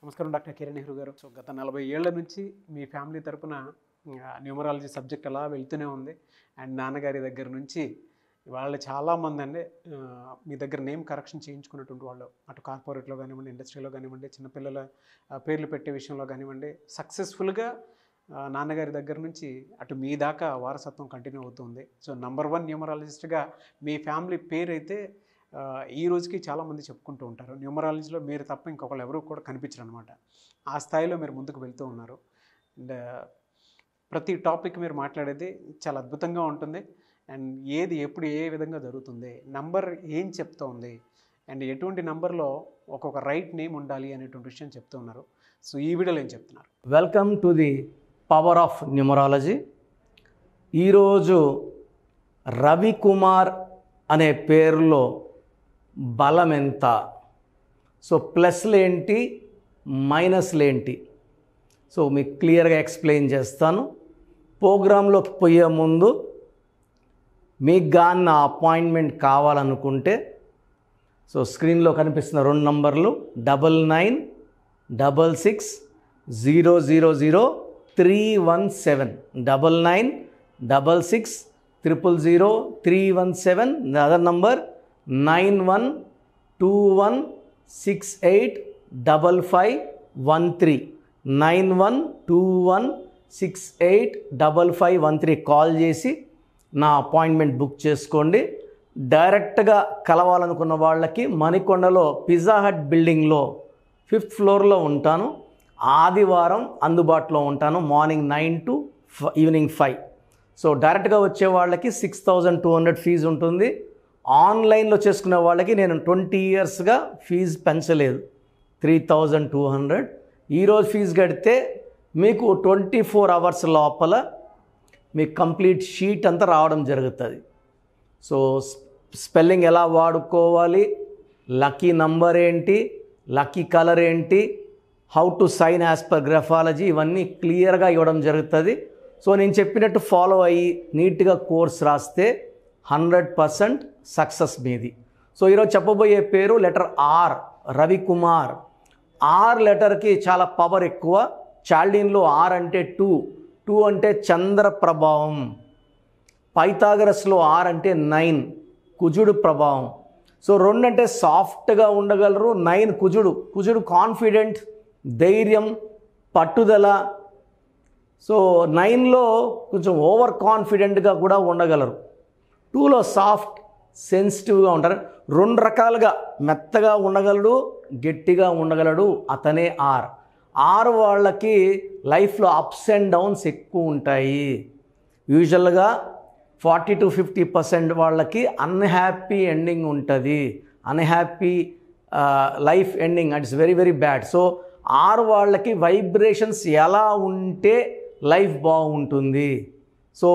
నమస్కారం doctor Kiran Nehru garu. So గత 40 ఏళ్ల నుంచి మీ ఫ్యామిలీ తరపున న్యూమరాలజీ సబ్జెక్ట్ అలా వెళ్తూనే ఉంది. అండ్ నాన్నగారి దగ్గర నుంచి వాళ్ళు చాలామంది అండి మీ దగ్గర నేమ్ కరెక్షన్ చేయించుకున్నటువంటి వాళ్ళు, అటు కార్పొరేట్లో కానివ్వండి, ఇండస్ట్రీలో కానివ్వండి, చిన్నపిల్లల పేర్లు పెట్టే విషయంలో కానివ్వండి, సక్సెస్ఫుల్గా నాన్నగారి దగ్గర నుంచి అటు మీ దాకా వారసత్వం కంటిన్యూ అవుతుంది. సో నంబర్ 1 న్యూమరాలజిస్ట్గా మీ ఫ్యామిలీ పేరు అయితే ఈ రోజుకి చాలామంది చెప్పుకుంటూ ఉంటారు. న్యూమరాలజీలో మీరు తప్ప ఇంకొకళ్ళు ఎవరు కూడా కనిపించరు అనమాట. ఆ స్థాయిలో మీరు ముందుకు వెళ్తూ ఉన్నారు. అండ్ ప్రతి టాపిక్ మీరు మాట్లాడేది చాలా అద్భుతంగా ఉంటుంది. అండ్ ఏది ఎప్పుడు ఏ విధంగా జరుగుతుంది, నంబర్ ఏం చెప్తోంది, అండ్ ఎటువంటి నంబర్లో ఒక్కొక్క రైట్ నేమ్ ఉండాలి అనేటువంటి విషయం చెప్తూ ఉన్నారు. సో ఈ వీడియోలో ఏం చెప్తున్నారు? Welcome to the power of numerology. ఈరోజు రవికుమార్ అనే పేరులో బలం ఎంత, సో ప్లస్లు ఏంటి మైనస్లు ఏంటి, సో మీకు క్లియర్గా ఎక్స్ప్లెయిన్ చేస్తాను. ప్రోగ్రాంలోకి పోయే ముందు మీకు కానీ నా అపాయింట్మెంట్ కావాలనుకుంటే సో స్క్రీన్లో కనిపిస్తున్న 2 నంబర్లు 9966000317 9966000317. The other number 9121685513 9121685513 కాల్ చేసి నా అపాయింట్మెంట్ బుక్ చేసుకోండి. డైరెక్ట్గా కలవాలనుకున్న వాళ్ళకి మణికొండలో పిజ్జా హట్ బిల్డింగ్లో 5th ఫ్లోర్లో ఉంటాను. ఆదివారం అందుబాటులో ఉంటాను, మార్నింగ్ 9 to ఈవినింగ్ 5. సో డైరెక్ట్గా వచ్చే వాళ్ళకి 6200 ఫీజు ఉంటుంది. ఆన్లైన్లో చేసుకునే వాళ్ళకి నేను 20 ఇయర్స్గా ఫీజు పెంచలేదు, 3200. ఈరోజు ఫీజు కడితే మీకు 24 అవర్స్ లోపల మీకు కంప్లీట్ షీట్ అంతా రావడం జరుగుతుంది. సో స్పెల్లింగ్ ఎలా వాడుకోవాలి, లక్కీ నంబర్ ఏంటి, లక్కీ కలర్ ఏంటి, how to sign as per graphology, ఇవన్నీ క్లియర్గా ఇవ్వడం జరుగుతుంది. సో నేను చెప్పినట్టు ఫాలో అయ్యి నీట్గా కోర్స్ రాస్తే 100% సక్సెస్ మీది. సో ఈరోజు చెప్పబోయే పేరు లెటర్ ఆర్, రవికుమార్. ఆర్ లెటర్కి చాలా పవర్ ఎక్కువ. చాల్డీన్లో ఆర్ అంటే 2 అంటే చంద్ర ప్రభావం. పైథాగరస్లో ఆర్ అంటే 9, కుజుడు ప్రభావం. సో 2 అంటే సాఫ్ట్గా ఉండగలరు, 9 కుజుడు కాన్ఫిడెంట్, ధైర్యం, పట్టుదల. సో 9లో కొంచెం ఓవర్ కాన్ఫిడెంట్గా కూడా ఉండగలరు. 2లో సాఫ్ట్, సెన్సిటివ్గా ఉంటారు. 2 రకాలుగా మెత్తగా ఉండగలడు, గట్టిగా ఉండగలడు, అతనే ఆర్. ఆర్ వాళ్ళకి లైఫ్లో అప్స్ అండ్ డౌన్స్ ఎక్కువ ఉంటాయి. యూజువల్గా 40 to 50% వాళ్ళకి అన్హ్యాపీ ఎండింగ్ ఉంటుంది. Unhappy life ending, it's very very bad. So or వాళ్ళకి వైబ్రేషన్స్ ఎలా ఉంటే లైఫ్ బాగుంటుంది. సో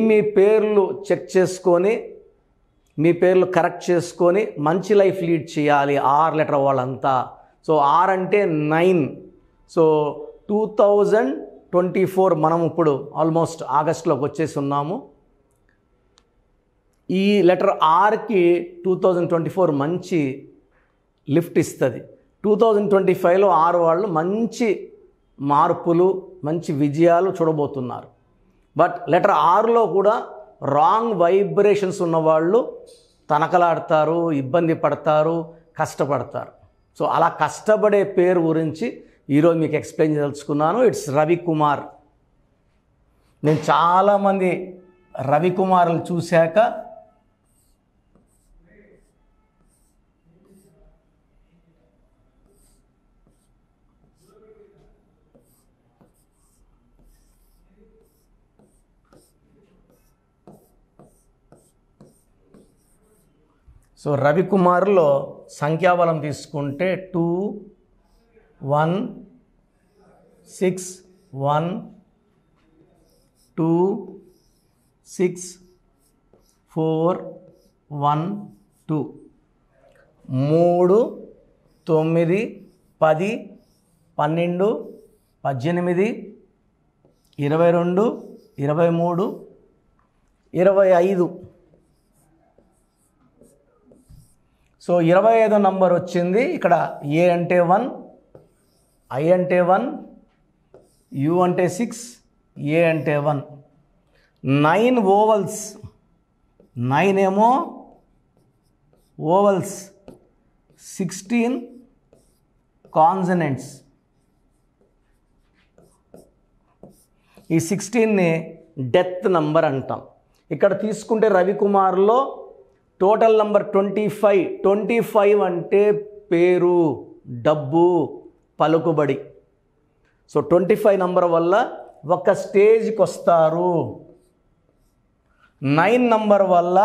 మీ పేర్లు చెక్ చేసుకొని మీ పేర్లు కరెక్ట్ చేసుకొని మంచి లైఫ్ లీడ్ చేయాలి ఆర్ లెటర్ వాళ్ళంతా. సో ఆర్ అంటే 9. సో 2024 మనం ఇప్పుడు ఆల్మోస్ట్ ఆగస్టులోకి వచ్చేసి ఉన్నాము. ఈ లెటర్ ఆర్కి 2024 మంచి లిఫ్ట్ ఇస్తుంది. 2025లో ఆర్ వాళ్ళు మంచి మార్పులు, మంచి విజయాలు చూడబోతున్నారు. బట్ లెటర్ ఆర్లో కూడా రాంగ్ వైబ్రేషన్స్ ఉన్నవాళ్ళు తనకలాడతారు, ఇబ్బంది పడతారు, కష్టపడతారు. సో అలా కష్టపడే పేరు గురించి ఈరోజు మీకు ఎక్స్ప్లెయిన్ చేయదలుచుకున్నాను. ఇట్స్ రవికుమార్. నేను చాలామంది రవికుమార్లు చూశాక సో రవికుమార్లో సంఖ్యాబలం తీసుకుంటే 2 1 6 1 2 6 4 1 2 3 9 10 12 18 22 23 25. సో 25వ నంబర్ వచ్చింది. ఇక్కడ ఏ అంటే 1, I అంటే 1, U అంటే 6, A అంటే 1. 9 ఓవల్స్, 9 ఏమో ఓవల్స్, 16 కాన్సనెంట్స్. ఈ 16ని డెత్ నంబర్ అంటాం. ఇక్కడ తీసుకుంటే రవికుమార్లో టోటల్ నంబర్ 25. 25 అంటే పేరు, డబ్బు, పలుకుబడి. సో 25 నంబర్ వల్ల ఒక స్టేజ్కి వస్తారు. 9 నంబర్ వల్ల,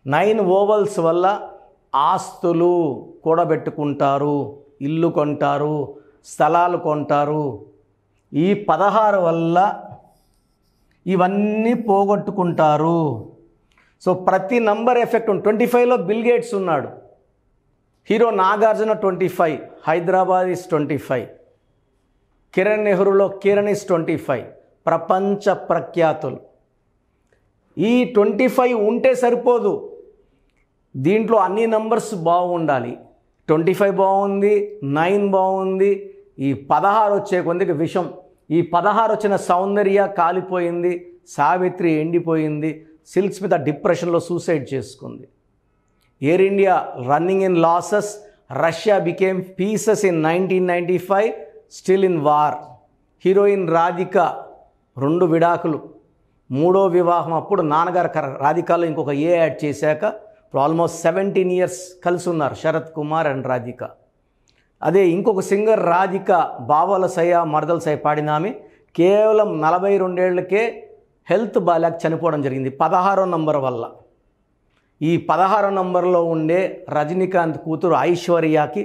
9 ఓవల్స్ వల్ల ఆస్తులు కూడబెట్టుకుంటారు, ఇల్లు కొంటారు, స్థలాలు కొంటారు. ఈ 16 వల్ల ఇవన్నీ పోగొట్టుకుంటారు. సో ప్రతి నంబర్ ఎఫెక్ట్ ఉంది. 25లో బిల్ గేట్స్ ఉన్నాడు, హీరో నాగార్జున 25, హైదరాబాద్ ఇస్ 25, కిరణ్ నెహ్రూలో కిరణ్ ఇస్ 25, ప్రపంచ ప్రఖ్యాతులు. ఈ 25 ఉంటే సరిపోదు, దీంట్లో అన్ని నంబర్స్ బాగుండాలి. 25 బాగుంది, 9 బాగుంది, ఈ 16 వచ్చే కొందికి విషం. ఈ 16 వచ్చిన సౌందర్య కాలిపోయింది, సావిత్రి ఎండిపోయింది, సిల్క్ స్మిత డిప్రెషన్లో సూసైడ్ చేసుకుంది. Air India running in losses, Russia became pieces in 1995, still in war. Heroine Radhika 2 విడాకులు, 3వ వివాహం. అప్పుడు నాన్నగారు రాధికలో ఇంకొక ఏ యాడ్ చేశాక ఇప్పుడు ఆల్మోస్ట్ 17 ఇయర్స్ కలిసి ఉన్నారు శరత్ కుమార్ అండ్ రాధిక. అదే ఇంకొక సింగర్ రాధిక, బావల సయ మరదల సయ పాడిన ఆమె కేవలం 42 హెల్త్ బాగాలేక చనిపోవడం జరిగింది 16వ నంబర్ వల్ల. ఈ 16వ నంబర్లో ఉండే రజనీకాంత్ కూతురు ఐశ్వర్యకి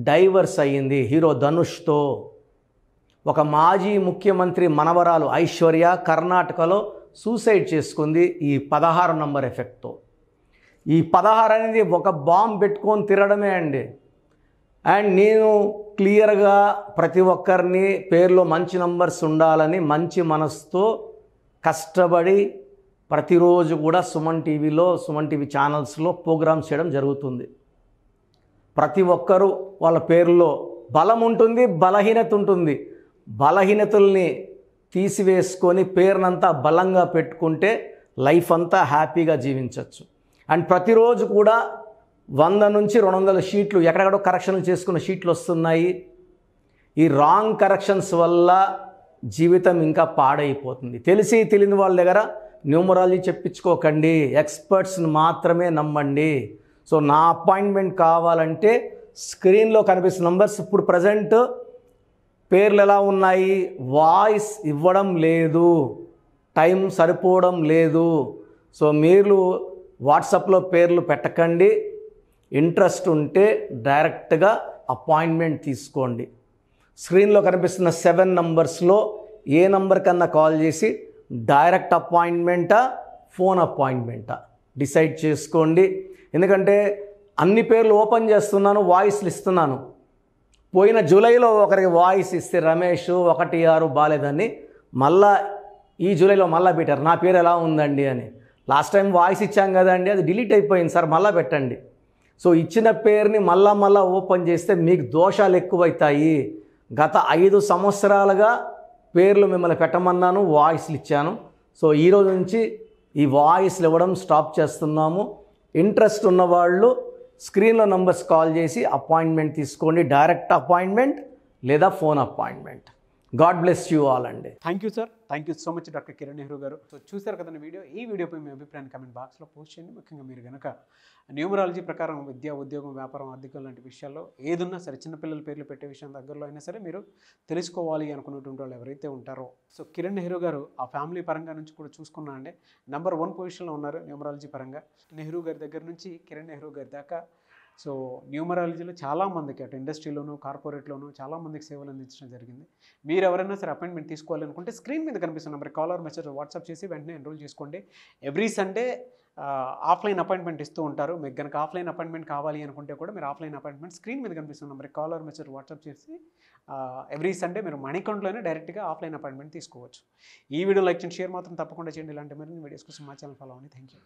డైవర్స్ అయ్యింది హీరో ధనుష్తో. ఒక మాజీ ముఖ్యమంత్రి మనవరాలు ఐశ్వర్య కర్ణాటకలో సూసైడ్ చేసుకుంది ఈ 16 నంబర్ ఎఫెక్ట్తో. ఈ 16 అనేది ఒక బాంబ్ పెట్టుకొని తిరగడమే అండి. అండ్ నేను క్లియర్గా ప్రతి ఒక్కరిని పేరులో మంచి నంబర్స్ ఉండాలని మంచి మనసుతో కష్టపడి ప్రతిరోజు కూడా సుమన్ టీవీలో, సుమన్ టీవీ ఛానల్స్లో ప్రోగ్రామ్స్ చేయడం జరుగుతుంది. ప్రతి ఒక్కరూ వాళ్ళ పేరులో బలం ఉంటుంది, బలహీనత ఉంటుంది. బలహీనతల్ని తీసివేసుకొని పేరునంతా బలంగా పెట్టుకుంటే లైఫ్ అంతా హ్యాపీగా జీవించవచ్చు. అండ్ ప్రతిరోజు కూడా 100 నుంచి 200 షీట్లు ఎక్కడెక్కడో కరెక్షన్లు చేసుకున్న షీట్లు వస్తున్నాయి. ఈ రాంగ్ కరెక్షన్స్ వల్ల జీవితం ఇంకా పాడైపోతుంది. తెలిసి తెలియని వాళ్ళ దగ్గర న్యూమరాలజీ చెప్పించుకోకండి, ఎక్స్పర్ట్స్ని మాత్రమే నమ్మండి. సో నా అపాయింట్మెంట్ కావాలంటే స్క్రీన్లో కనిపిస్తున్న నంబర్స్. ఇప్పుడు ప్రజెంట్ పేర్లు ఎలా ఉన్నాయి, వాయిస్ ఇవ్వడం లేదు, టైం సరిపోవడం లేదు. సో మీరు వాట్సాప్లో పేర్లు పెట్టకండి. ఇంట్రెస్ట్ ఉంటే డైరెక్ట్గా అపాయింట్మెంట్ తీసుకోండి. స్క్రీన్లో కనిపిస్తున్న 7 నంబర్స్లో ఏ నంబర్ కన్నా కాల్ చేసి డైరెక్ట్ అపాయింట్మెంటా, ఫోన్ అపాయింట్మెంటా డిసైడ్ చేసుకోండి. ఎందుకంటే అన్ని పేర్లు ఓపెన్ చేస్తున్నాను, వాయిస్లు ఇస్తున్నాను. పోయిన జూలైలో ఒకరికి వాయిస్ ఇస్తే రమేష్ 1-6 బాలేదని మళ్ళా ఈ జూలైలో మళ్ళీ పెట్టారు, నా పేరు ఎలా ఉందండి అని. లాస్ట్ టైం వాయిస్ ఇచ్చాం కదండి, అది డిలీట్ అయిపోయింది సార్, మళ్ళీ పెట్టండి. సో ఇచ్చిన పేరుని మళ్ళా ఓపెన్ చేస్తే మీకు దోషాలు ఎక్కువవుతాయి. గత 5 సంవత్సరాలుగా పేర్లు మిమ్మల్ని పెట్టమన్నాను, వాయిస్లు ఇచ్చాను. సో ఈరోజు నుంచి ఈ వాయిస్లు ఇవ్వడం స్టాప్ చేస్తున్నాము. ఇంట్రెస్ట్ ఉన్నవాళ్ళు స్క్రీన్లో నంబర్స్ కాల్ చేసి అపాయింట్మెంట్ తీసుకోండి. డైరెక్ట్ అపాయింట్మెంట్ లేదా phone appointment. God bless you all అండి. Thank you sir, thank you so much doctor Kiran Nehru garu. So చూసారు కదండి వీడియో. ఈ వీడియోపై మీ అభిప్రాయాన్ని కామెంట్ బాక్స్లో పోస్ట్ చేయండి. ముఖ్యంగా మీరు కనుక న్యూమరాలజీ ప్రకారం విద్య, ఉద్యోగం, వ్యాపారం, ఆర్థికం లాంటి విషయాల్లో ఏదున్నా సరే, చిన్నపిల్లల పేర్లు పెట్టే విషయం దగ్గరలో అయినా సరే మీరు తెలుసుకోవాలి అనుకున్నటువంటి వాళ్ళు ఎవరైతే ఉంటారో, సో కిరణ్ నెహ్రూ గారు ఆ ఫ్యామిలీ పరంగా నుంచి కూడా చూసుకున్నా అండి నెంబర్ 1 పొజిషన్లో ఉన్నారు న్యూమరాలజీ పరంగా. నెహ్రూ గారి దగ్గర నుంచి కిరణ్ నెహ్రూ గారి దాకా సో న్యూమరాలజీలో చాలామందికి అటు ఇండస్ట్రీలోను, కార్పొరేట్లోను చాలామందికి సేవలు అందించడం జరిగింది. మీరు ఎవరైనా సరే అపాయింట్మెంట్ తీసుకోవాలనుకుంటే స్క్రీన్ మీద కనిపిస్తున్న నెంబర్ కాలర్ మెసేజ్ వాట్సాప్ చేసి వెంటనే ఎన్రోల్ చేసుకోండి. ఎవ్రీ సండే ఆఫ్లైన్ అపాయింట్మెంట్ ఇస్తూ ఉంటారు. మీకు కనుక ఆఫ్లైన్ అపాయింట్మెంట్ కావాలి అనుకుంటే కూడా మీరు ఆఫ్లైన్ అపాయింట్మెంట్ స్క్రీన్ మీద కనిపిస్తున్న నెంబర్ కాలర్ మెసేజ్ వాట్సాప్ చేసి ఎవ్రీ సండే మీరు మణికంఠలోనే డైరెక్ట్గా ఆఫ్లైన్ అపాయింట్మెంట్ తీసుకోవచ్చు. ఈ వీడియో లైక్ చేయండి, షేర్ మాత్రం తప్పకుండా చేయండి. ఇలాంటి మరిన్ని వీడియోస్ కోసం మా ఛానల్ ఫాలో అవ్వండి. Thank you.